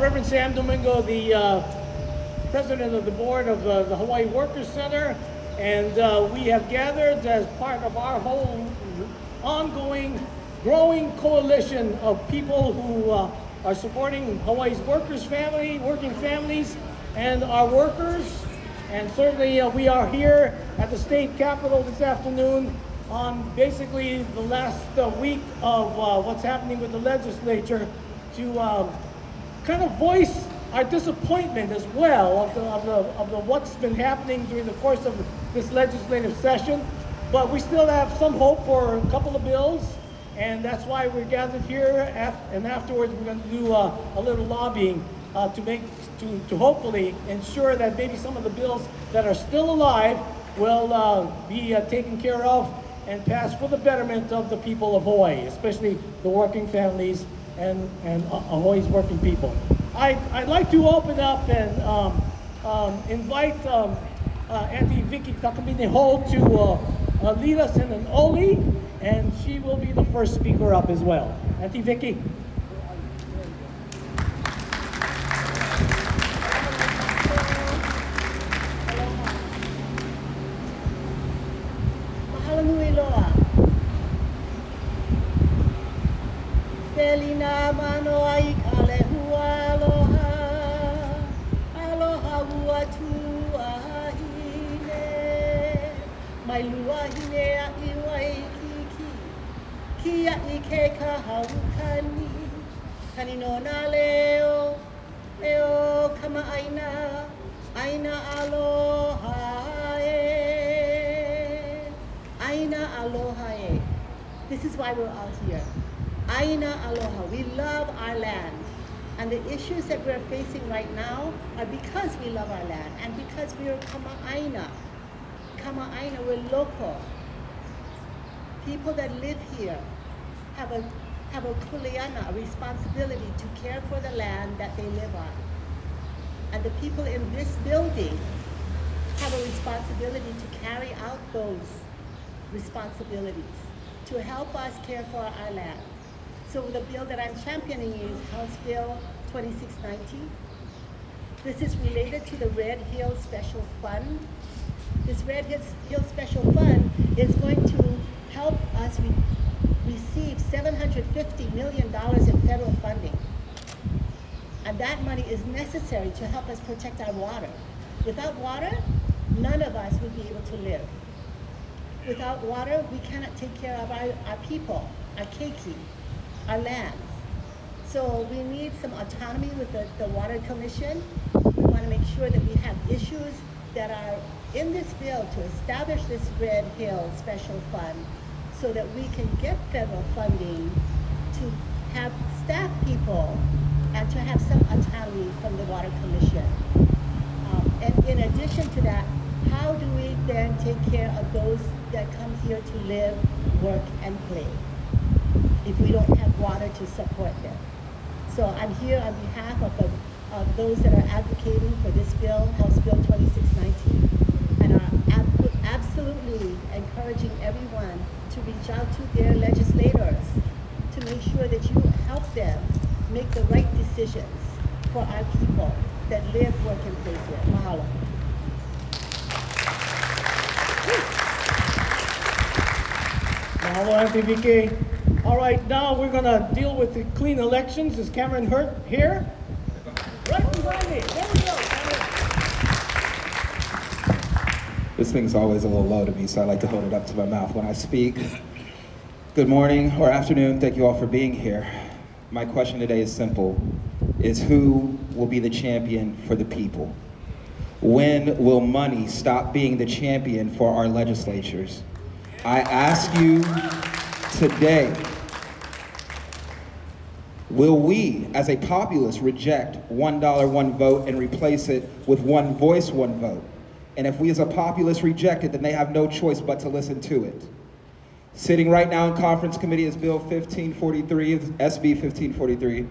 Reverend Sam Domingo, the president of the board of the Hawaii Workers Center, and we have gathered as part of our whole ongoing, growing coalition of people who are supporting Hawaii's working families, and our workers. And certainly we are here at the state capitol this afternoon on basically the last week of what's happening with the legislature to kind of voice our disappointment as well of the what's been happening during the course of this legislative session. But we still have some hope for a couple of bills, and that's why we're gathered here. And afterwards, we're going to do a little lobbying to hopefully ensure that maybe some of the bills that are still alive will be taken care of and passed for the betterment of the people of Hawaii, especially the working families and Hawaii's working people. I'd like to open up and invite Auntie Vicky Takamineho to lead us in an oli, and she will be the first speaker up as well. Auntie Vicky. This is why we're all here. Aina aloha. We love our land. And the issues that we're facing right now are because we love our land and because we're kama'aina. Kama'aina, we're local. People that live here have a kuleana, a responsibility to care for the land that they live on. And the people in this building have a responsibility to carry out those responsibilities, to help us care for our land. So the bill that I'm championing is House Bill 2690. This is related to the Red Hill Special Fund. This Red Hill Special Fund is going to help us receive $750 million in federal funding. And that money is necessary to help us protect our water. Without water, none of us would be able to live. Without water, we cannot take care of our people, our keiki, our lands. So we need some autonomy with the Water Commission. We want to make sure that we have issues that are in this bill to establish this Red Hill Special Fund so that we can get federal funding to have staff people and to have some autonomy from the Water Commission. And in addition to that, how do we then take care of those that come here to live, work, and play if we don't have water to support them? So I'm here on behalf of those that are advocating for this bill, House Bill 2619, and are absolutely encouraging everyone to reach out to their legislators to make sure that you help them make the right decisions for our people that live, work, and play here. Mahalo. Mahalo, Auntie Vicky. All right, now we're going to deal with the clean elections. Is Cameron Hurt here? Right behind me. There we go, Cameron. This thing's always a little low to me, so I like to hold it up to my mouth when I speak. Good morning or afternoon. Thank you all for being here. My question today is simple. Is who will be the champion for the people? When will money stop being the champion for our legislatures? I ask you today, will we, as a populace, reject $1, one vote and replace it with one voice, one vote? And if we as a populace reject it, then they have no choice but to listen to it. Sitting right now in conference committee is Bill 1543, SB 1543.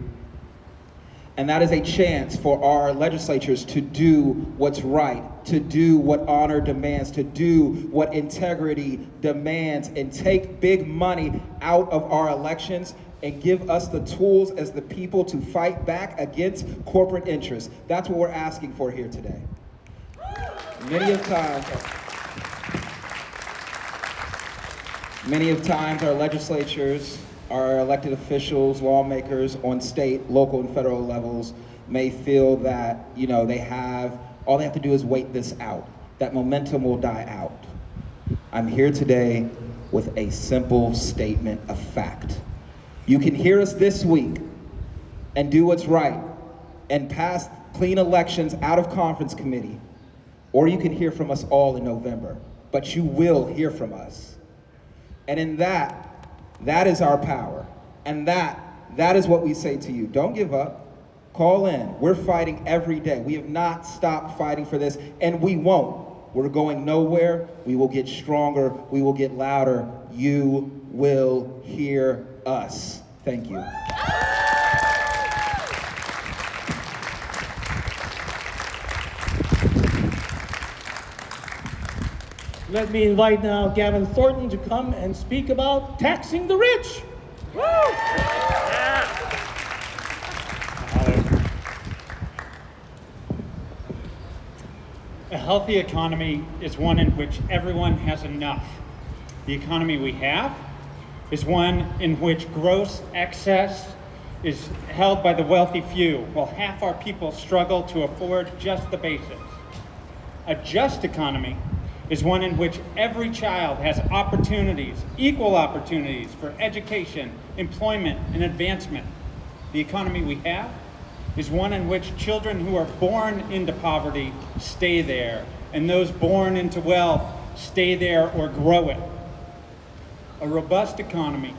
And that is a chance for our legislatures to do what's right, to do what honor demands, to do what integrity demands, and take big money out of our elections and give us the tools as the people to fight back against corporate interests. That's what we're asking for here today. Many of times our legislatures, our elected officials, lawmakers on state, local, and federal levels may feel that, all they have to do is wait this out. That momentum will die out. I'm here today with a simple statement of fact. You can hear us this week and do what's right and pass clean elections out of conference committee, or you can hear from us all in November, but you will hear from us. And in that is our power. And that is what we say to you. Don't give up. Call in. We're fighting every day. We have not stopped fighting for this, and we won't. We're going nowhere. We will get stronger. We will get louder. You will hear us. Thank you. Let me invite now Gavin Thornton to come and speak about taxing the rich. Woo! A healthy economy is one in which everyone has enough. The economy we have is one in which gross excess is held by the wealthy few, while half our people struggle to afford just the basics. A just economy is one in which every child has opportunities, equal opportunities for education, employment, and advancement. The economy we have is one in which children who are born into poverty stay there, and those born into wealth stay there or grow it. A robust economy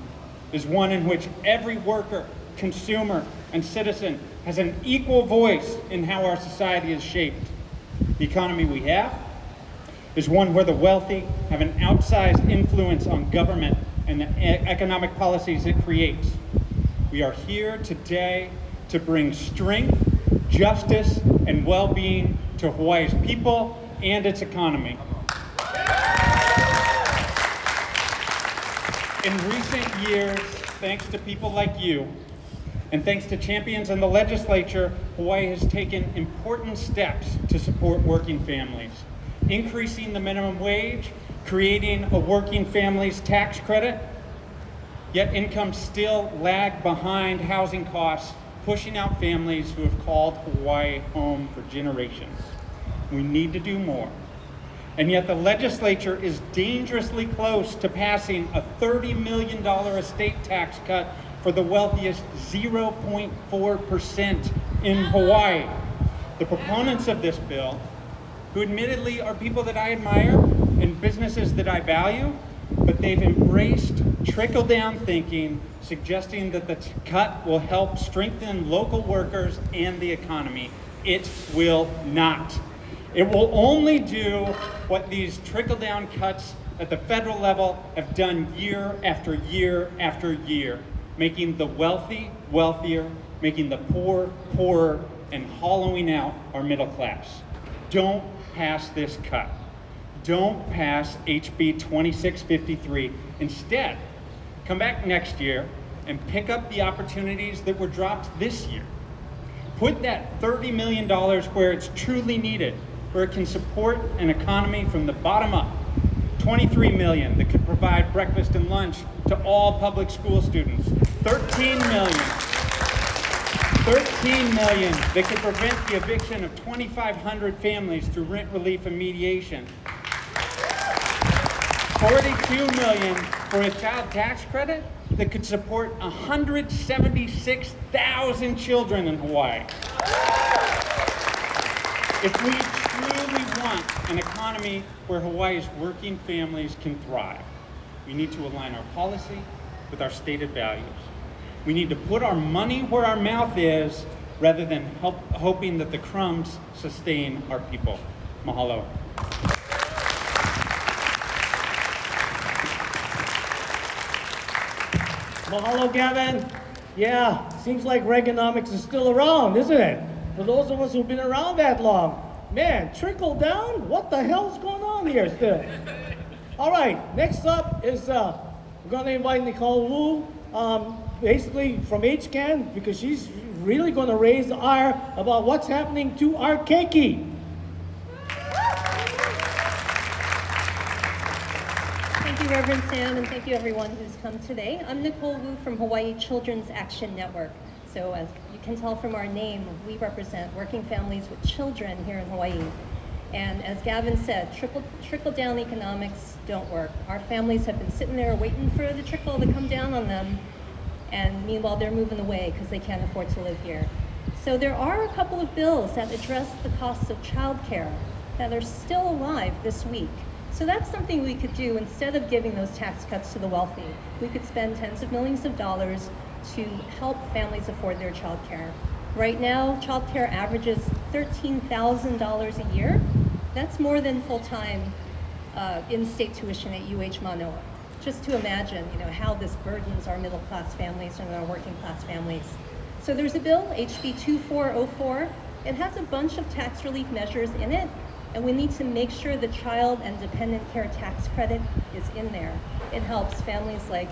is one in which every worker, consumer, and citizen has an equal voice in how our society is shaped. The economy we have is one where the wealthy have an outsized influence on government and the economic policies it creates. We are here today to bring strength, justice, and well-being to Hawaii's people and its economy. In recent years, thanks to people like you, and thanks to champions in the legislature, Hawaii has taken important steps to support working families, increasing the minimum wage, creating a working families tax credit, yet incomes still lag behind housing costs, pushing out families who have called Hawaii home for generations. We need to do more. And yet the legislature is dangerously close to passing a $30 million estate tax cut for the wealthiest 0.4% in Hawaii. The proponents of this bill, who admittedly are people that I admire and businesses that I value, but they've embraced trickle-down thinking, suggesting that the cut will help strengthen local workers and the economy. It will not. It will only do what these trickle-down cuts at the federal level have done year after year after year, making the wealthy wealthier, making the poor poorer, and hollowing out our middle class. Don't pass this cut. Don't pass HB 2653. Instead, come back next year and pick up the opportunities that were dropped this year. Put that $30 million where it's truly needed, where it can support an economy from the bottom up. $23 million that could provide breakfast and lunch to all public school students. $13 million that could prevent the eviction of 2,500 families through rent relief and mediation. $42 million for a child tax credit that could support 176,000 children in Hawaii. If we truly want an economy where Hawaii's working families can thrive, we need to align our policy with our stated values. We need to put our money where our mouth is rather than hoping that the crumbs sustain our people. Mahalo. Mahalo, Gavin. Yeah, seems like Reaganomics is still around, isn't it? For those of us who've been around that long. Man, trickle down? What the hell's going on here still? All right, next up is we're going to invite Nicole Wu. basically from HCAN, because she's really going to raise the ire about what's happening to our keiki. Thank you, Reverend Sam, and thank you everyone who's come today. I'm Nicole Wu from Hawaii Children's Action Network. So as you can tell from our name, we represent working families with children here in Hawaii. And as Gavin said, trickle-down economics don't work. Our families have been sitting there waiting for the trickle to come down on them, and meanwhile they're moving away because they can't afford to live here. So there are a couple of bills that address the costs of childcare that are still alive this week. So that's something we could do instead of giving those tax cuts to the wealthy. We could spend tens of millions of dollars to help families afford their childcare. Right now, childcare averages $13,000 a year. That's more than full-time in-state tuition at UH Manoa. Just to imagine, how this burdens our middle-class families and our working-class families. So there's a bill, HB 2404. It has a bunch of tax relief measures in it, and we need to make sure the child and dependent care tax credit is in there. It helps families like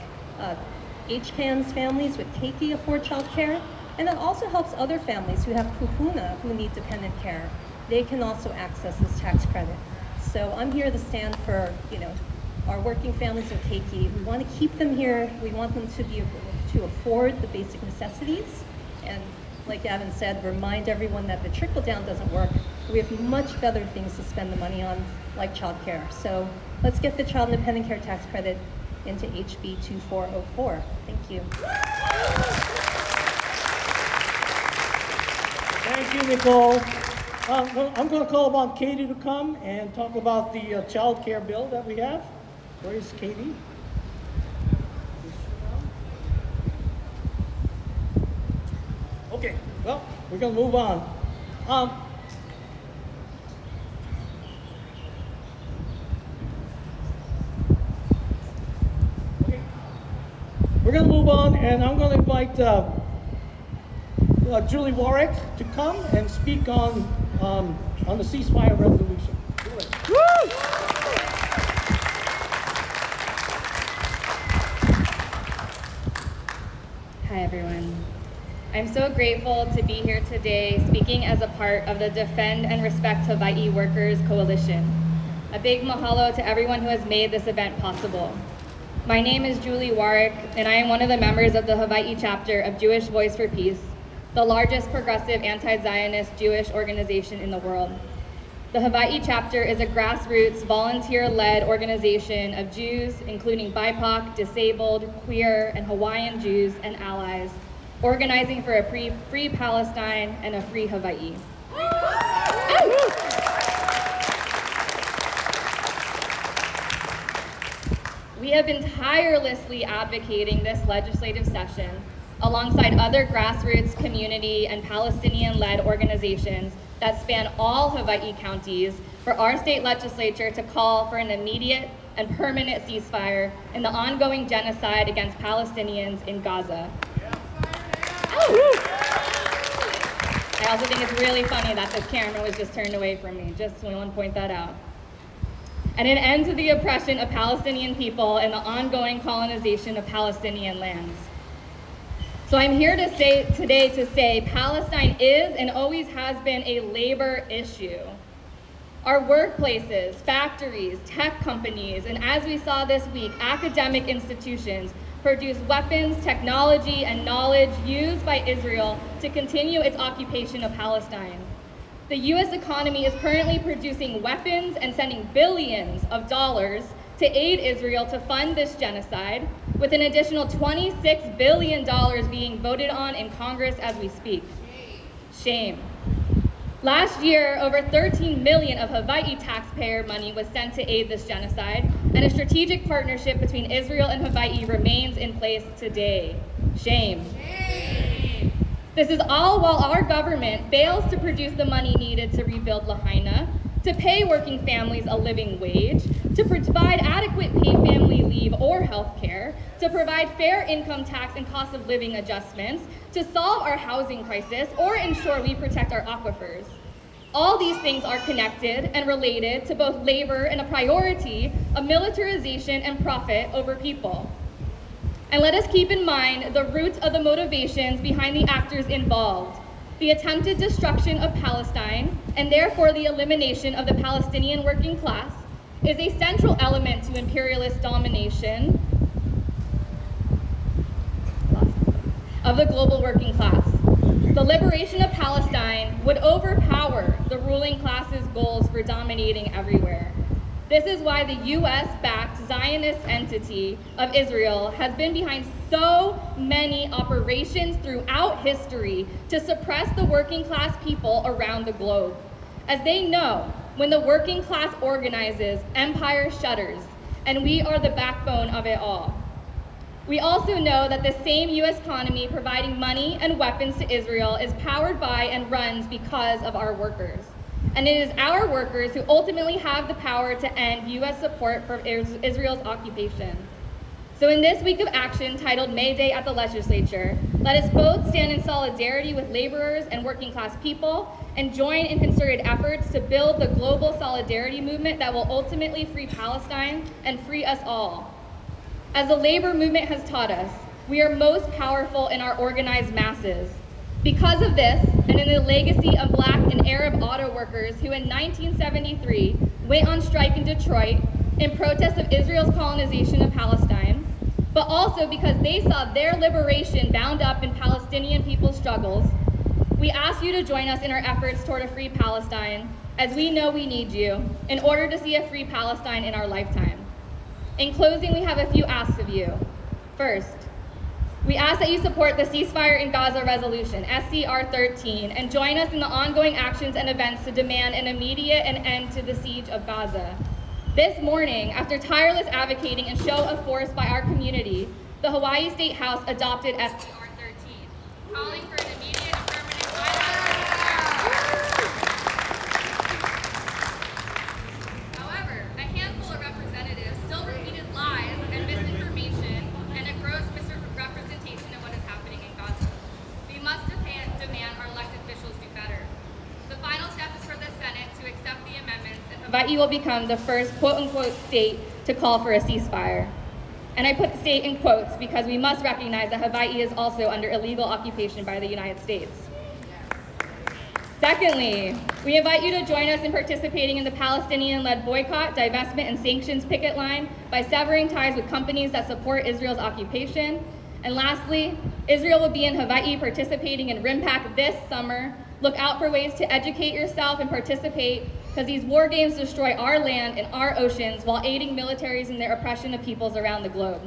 HCAN's families with keiki afford childcare, and it also helps other families who have kupuna who need dependent care. They can also access this tax credit. So I'm here to stand for, our working families with keiki. We want to keep them here. We want them to be able to afford the basic necessities. And like Gavin said, remind everyone that the trickle down doesn't work. We have much better things to spend the money on, like childcare. So let's get the child and dependent care tax credit into HB 2404. Thank you. Thank you, Nicole. I'm going to call upon Katie to come and talk about the child care bill that we have. Where is Katie? Okay, well, we're going to move on. Okay. We're going to move on, and I'm going to invite Julie Warwick to come and speak on the ceasefire resolution. Julie. Hi, everyone. I'm so grateful to be here today speaking as a part of the Defend and Respect Hawaii Workers Coalition. A big mahalo to everyone who has made this event possible. My name is Julie Warwick, and I am one of the members of the Hawaii chapter of Jewish Voice for Peace, the largest progressive anti-Zionist Jewish organization in the world. The Hawaii chapter is a grassroots, volunteer-led organization of Jews, including BIPOC, disabled, queer, and Hawaiian Jews and allies, organizing for a free Palestine and a free Hawaii. We have been tirelessly advocating this legislative session alongside other grassroots, community, and Palestinian-led organizations that span all Hawaii counties for our state legislature to call for an immediate and permanent ceasefire in the ongoing genocide against Palestinians in Gaza. I also think it's really funny that this camera was just turned away from me. Just want to point that out. And an end to the oppression of Palestinian people and the ongoing colonization of Palestinian lands. So I'm here to say today Palestine is and always has been a labor issue. Our workplaces, factories, tech companies, and as we saw this week, academic institutions produce weapons, technology, and knowledge used by Israel to continue its occupation of Palestine. The US economy is currently producing weapons and sending billions of dollars to aid Israel to fund this genocide, with an additional $26 billion being voted on in Congress as we speak. Shame. Last year, over $13 million of Hawaii taxpayer money was sent to aid this genocide, and a strategic partnership between Israel and Hawaii remains in place today. Shame. This is all while our government fails to produce the money needed to rebuild Lahaina, to pay working families a living wage, to provide adequate paid family leave or health care, to provide fair income tax and cost of living adjustments, to solve our housing crisis, or ensure we protect our aquifers. All these things are connected and related to both labor and a priority of militarization and profit over people. And let us keep in mind the roots of the motivations behind the actors involved. The attempted destruction of Palestine, and therefore the elimination of the Palestinian working class, is a central element to imperialist domination of the global working class. The liberation of Palestine would overpower the ruling class's goals for dominating everywhere. This is why the US-backed Zionist entity of Israel has been behind so many operations throughout history to suppress the working class people around the globe. As they know, when the working class organizes, empire shudders, and we are the backbone of it all. We also know that the same US economy providing money and weapons to Israel is powered by and runs because of our workers. And it is our workers who ultimately have the power to end US support for Israel's occupation. So in this week of action titled May Day at the Legislature, let us both stand in solidarity with laborers and working class people and join in concerted efforts to build the global solidarity movement that will ultimately free Palestine and free us all. As the labor movement has taught us, we are most powerful in our organized masses. Because of this, and in the legacy of Black and Arab auto workers who in 1973 went on strike in Detroit in protest of Israel's colonization of Palestine, but also because they saw their liberation bound up in Palestinian people's struggles, we ask you to join us in our efforts toward a free Palestine, as we know we need you in order to see a free Palestine in our lifetime. In closing, we have a few asks of you. First, we ask that you support the Ceasefire in Gaza Resolution, SCR 13, and join us in the ongoing actions and events to demand an immediate end to the siege of Gaza. This morning, after tireless advocating and show of force by our community, the Hawaii State House adopted SCR 13, calling for an immediate and permanent However, a handful of representatives still repeated lies and misinformation and a gross misrepresentation of what is happening in Gaza. We must demand our elected officials do better. The final step is for the Senate to accept the amendments, and Hawaii will become the first quote-unquote state to call for a ceasefire. And I put state in quotes because we must recognize that Hawaii is also under illegal occupation by the United States. Secondly, we invite you to join us in participating in the Palestinian-led boycott, divestment, and sanctions picket line by severing ties with companies that support Israel's occupation. And lastly, Israel will be in Hawaii participating in RIMPAC this summer. Look out for ways to educate yourself and participate, because these war games destroy our land and our oceans while aiding militaries in their oppression of peoples around the globe.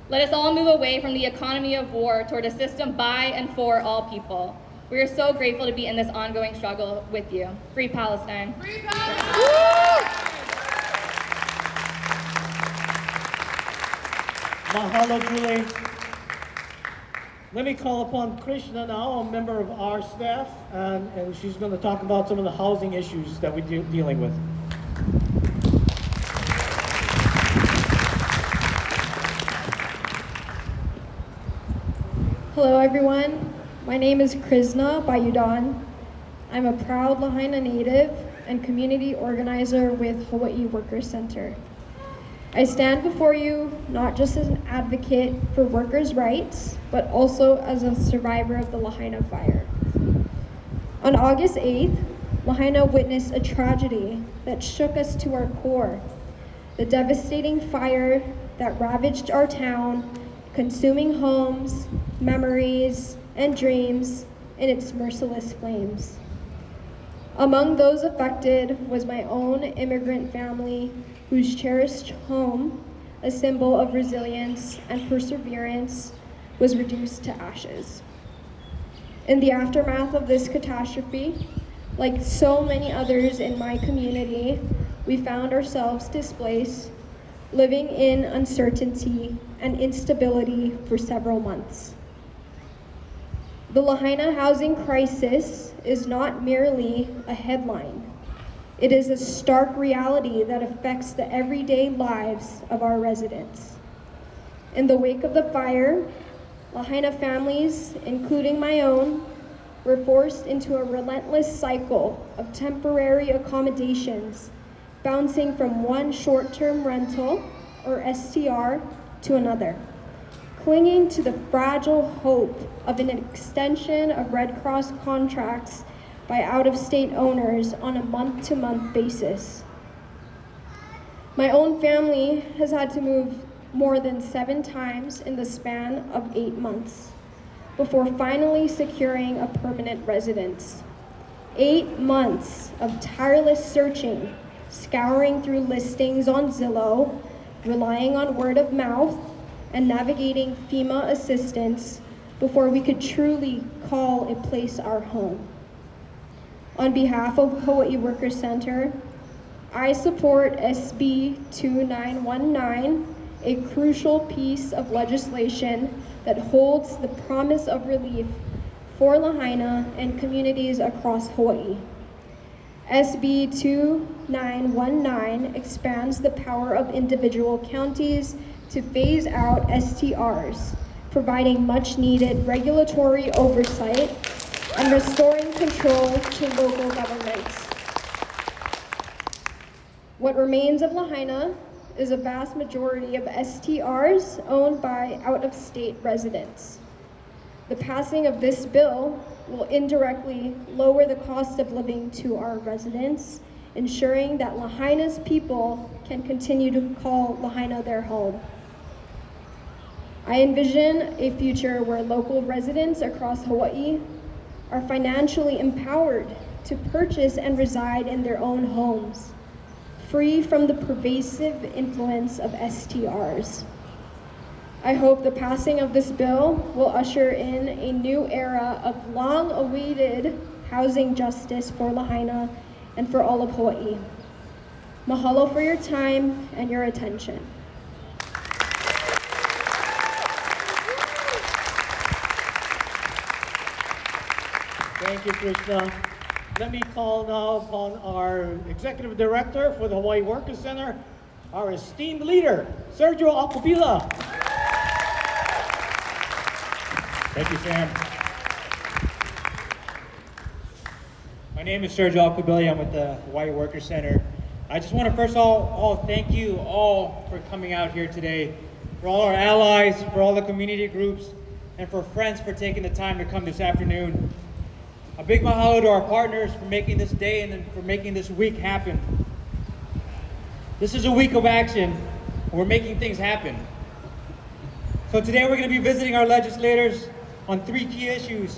Let us all move away from the economy of war toward a system by and for all people. We are so grateful to be in this ongoing struggle with you. Free Palestine. Free Palestine! Mahalo, Julie. Let me call upon Krishna now, a member of our staff, and she's going to talk about some of the housing issues that we're dealing with. Hello everyone, my name is Krishna Bayudan. I'm a proud Lahaina native and community organizer with Hawaii Workers Center. I stand before you not just as an advocate for workers' rights, but also as a survivor of the Lahaina fire. On August 8th, Lahaina witnessed a tragedy that shook us to our core. The devastating fire that ravaged our town, consuming homes, memories, and dreams in its merciless flames. Among those affected was my own immigrant family, whose cherished home, a symbol of resilience and perseverance, was reduced to ashes. In the aftermath of this catastrophe, like so many others in my community, we found ourselves displaced, living in uncertainty and instability for several months. The Lahaina housing crisis is not merely a headline. It is a stark reality that affects the everyday lives of our residents. In the wake of the fire, Lahaina families, including my own, were forced into a relentless cycle of temporary accommodations, bouncing from one short-term rental, or STR, to another, clinging to the fragile hope of an extension of Red Cross contracts by out-of-state owners on a month-to-month basis. My own family has had to move more than 7 times in the span of 8 months before finally securing a permanent residence. 8 months of tireless searching, scouring through listings on Zillow, relying on word of mouth, and navigating FEMA assistance before we could truly call a place our home. On behalf of Hawaii Workers Center, I support SB 2919, a crucial piece of legislation that holds the promise of relief for Lahaina and communities across Hawaii. SB 2919 expands the power of individual counties to phase out STRs, providing much needed regulatory oversight and restoring control to local governments. What remains of Lahaina is a vast majority of STRs owned by out-of-state residents. The passing of this bill will indirectly lower the cost of living to our residents, ensuring that Lahaina's people can continue to call Lahaina their home. I envision a future where local residents across Hawaii are financially empowered to purchase and reside in their own homes, free from the pervasive influence of STRs. I hope the passing of this bill will usher in a new era of long-awaited housing justice for Lahaina and for all of Hawaii. Mahalo for your time and your attention. Thank you, Krishna. Let me call now upon our Executive Director for the Hawaii Workers Center, our esteemed leader, Sergio Alcubilla. Thank you, Sam. My name is Sergio Alcubilla. I'm with the Hawaii Workers Center. I just want to first of all thank you all for coming out here today, for all our allies, for all the community groups, and for friends for taking the time to come this afternoon. A big mahalo to our partners for making this day and for making this week happen. This is a week of action. We're making things happen. So today we're going to be visiting our legislators on 3 key issues.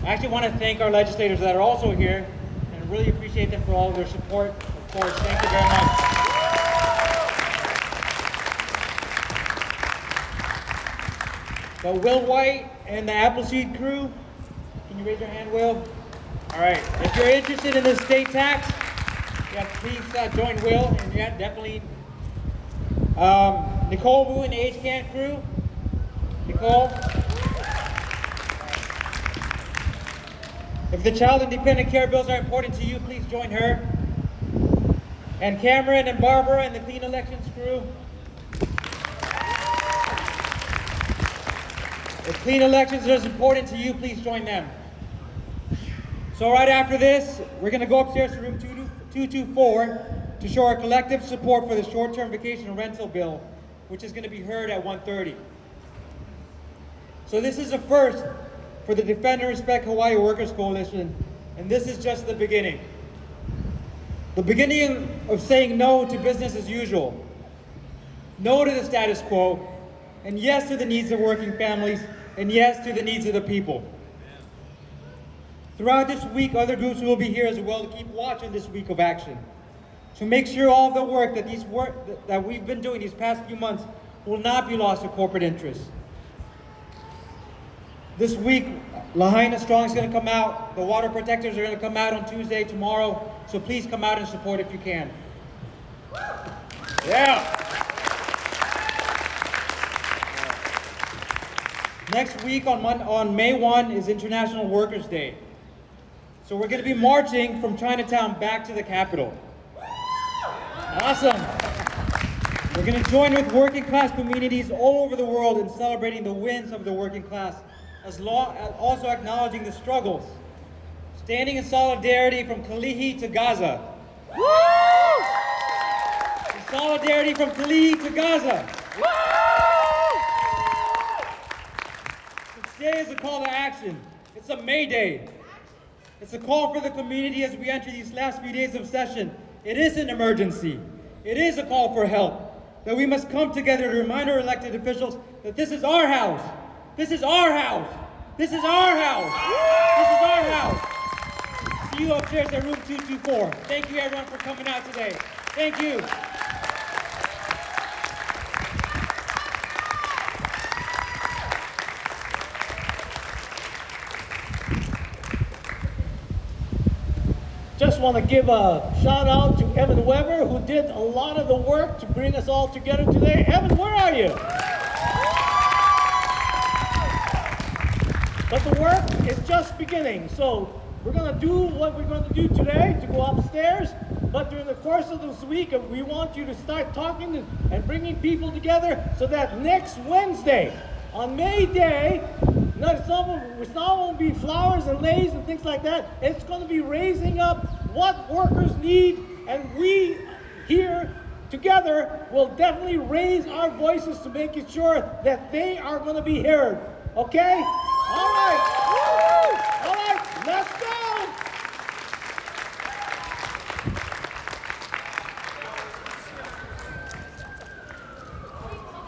I actually want to thank our legislators that are also here and really appreciate them for all of their support. Of course, thank you very much. So Will White and the Appleseed crew, can you raise your hand, Will? All right, if you're interested in the state tax, yeah, please join Will, and yeah, definitely. Nicole Wu and the HCAN crew. Nicole. If the child and dependent care bills are important to you, please join her. And Cameron and Barbara and the Clean Elections crew. If Clean Elections is important to you, please join them. So right after this, we're going to go upstairs to room 224 to show our collective support for the short-term vacation rental bill, which is going to be heard at 1:30. So this is a first for the Defend and Respect Hawaii Workers Coalition, and this is just the beginning. The beginning of saying no to business as usual, no to the status quo, and yes to the needs of working families, and yes to the needs of the people. Throughout this week, other groups will be here as well to keep watch on this week of action. So make sure all the work that we've been doing these past few months will not be lost to corporate interests. This week, Lahaina Strong is going to come out. The water protectors are going to come out on Tuesday, tomorrow. So please come out and support if you can. Yeah. Next week on May 1 is International Workers' Day. So we're going to be marching from Chinatown back to the Capitol. Awesome. We're going to join with working class communities all over the world in celebrating the wins of the working class, as also acknowledging the struggles. Standing in solidarity from Kalihi to Gaza. In solidarity from Kalihi to Gaza. Today is a call to action. It's a May Day. It's a call for the community as we enter these last few days of session. It is an emergency. It is a call for help. That we must come together to remind our elected officials that this is our house. This is our house. This is our house. This is our house. See you upstairs at room 224. Thank you everyone for coming out today. Thank you. Just want to give a shout out to Evan Weber, who did a lot of the work to bring us all together today. Evan, where are you? But the work is just beginning. So we're going to do what we're going to do today to go upstairs. But during the course of this week, we want you to start talking and bringing people together so that next Wednesday, on May Day, it's not going to be flowers and leis and things like that. It's going to be raising up what workers need, and we here together will definitely raise our voices to make it sure that they are going to be heard. Okay? All right.